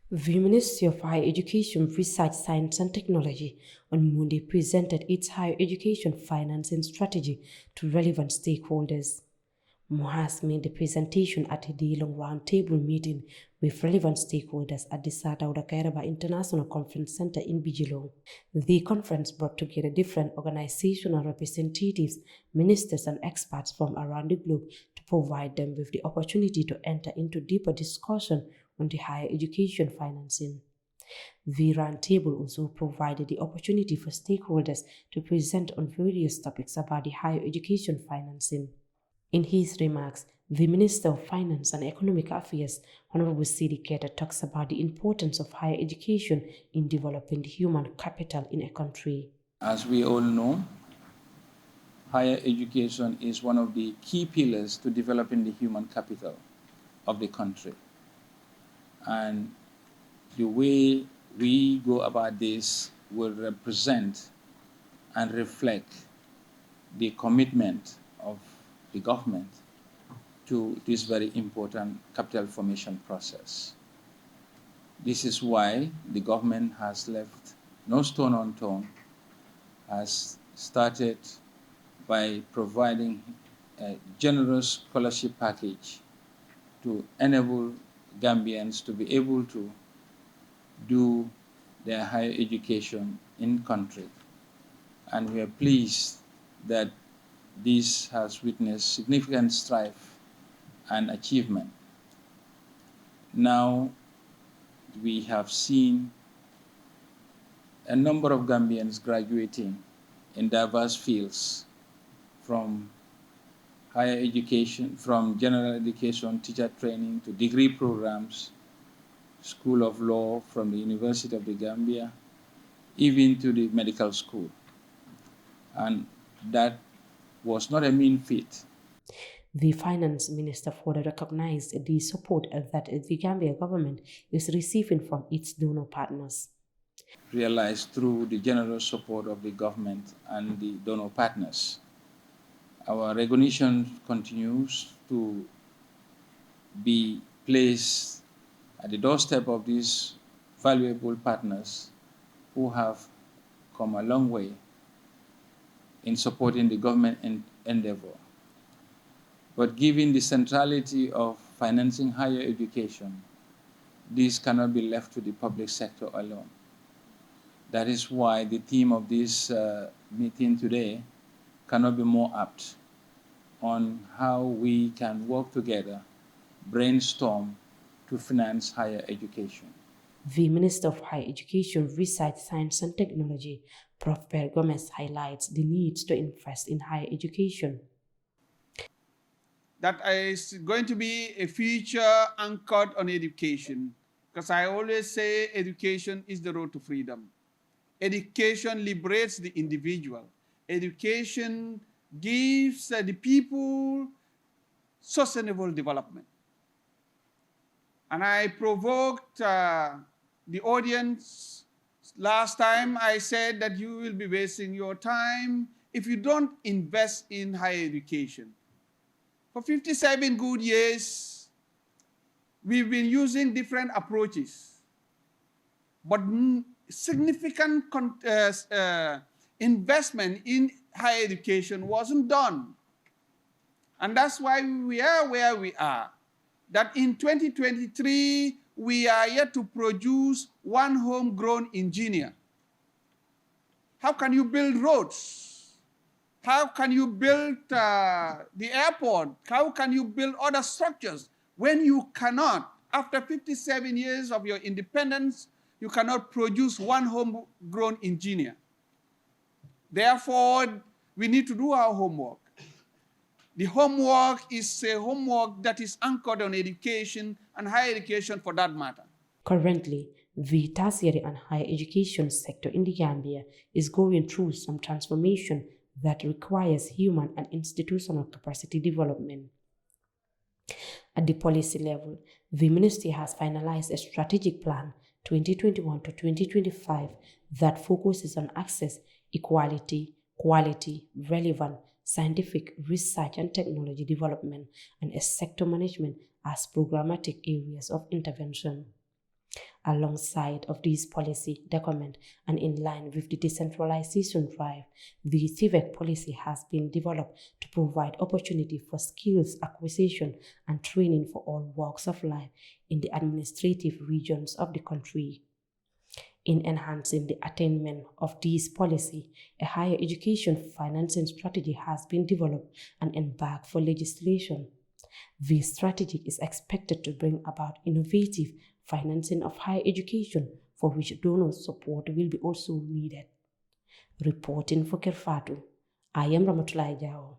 The Ministry of Higher Education, Research, Science and Technology on Monday presented its higher education financing strategy to relevant stakeholders. MOHERST made the presentation at a day-long roundtable meeting with relevant stakeholders at the Fatou International Conference Center in Bijilo. The conference brought together different organizational representatives, ministers and experts from around the globe to provide them with the opportunity to enter into deeper discussion on the higher education financing. The roundtable also provided the opportunity for stakeholders to present on various topics about the higher education financing. In his remarks, the Minister of Finance and Economic Affairs, Honorable Sidi Kerr, talks about the importance of higher education in developing the human capital in a country. As we all know, higher education is one of the key pillars to developing the human capital of the country. And the way we go about this will represent and reflect the commitment of the government to this very important capital formation process. This is why the government has left no stone unturned, has started by providing a generous scholarship package to enable Gambians to be able to do their higher education in country. And we are pleased that this has witnessed significant strife and achievement. Now we have seen a number of Gambians graduating in diverse fields, from higher education, from general education, teacher training, to degree programs, School of Law from the University of the Gambia, even to the medical school. And that was not a mean feat. The Finance Minister further recognized the support that the Gambia government is receiving from its donor partners. Realized through the generous support of the government and the donor partners. Our recognition continues to be placed at the doorstep of these valuable partners who have come a long way in supporting the government endeavor. But given the centrality of financing higher education, this cannot be left to the public sector alone. That is why the theme of this meeting today cannot be more apt on how we can work together, brainstorm to finance higher education. The Minister of Higher Education, Research, Science and Technology, Prof. Kerr Gomez, highlights the need to invest in higher education. That is going to be a future anchored on education, because I always say education is the road to freedom. Education liberates the individual. Education gives the people sustainable development. And I provoked the audience last time. I said that you will be wasting your time if you don't invest in higher education. For 57 good years, we've been using different approaches, but significant investment in higher education wasn't done. And that's why we are where we are. That in 2023, we are yet to produce one homegrown engineer. How can you build roads? How can you build the airport? How can you build other structures when you cannot, after 57 years of your independence, you cannot produce one homegrown engineer? Therefore, we need to do our homework. The homework is a homework that is anchored on education and higher education for that matter. Currently, the tertiary and higher education sector in the Gambia is going through some transformation that requires human and institutional capacity development. At the policy level, the ministry has finalized a strategic plan 2021 to 2025 that focuses on access, equality, quality, relevant, scientific research and technology development, and sector management as programmatic areas of intervention. Alongside of this policy document and in line with the decentralization drive, the TVEC policy has been developed to provide opportunity for skills acquisition and training for all walks of life in the administrative regions of the country. In enhancing the attainment of this policy, a higher education financing strategy has been developed and embarked for legislation. This strategy is expected to bring about innovative financing of higher education, for which donor support will be also needed. Reporting for Kerr Fatou, I am Ramatulai Jao.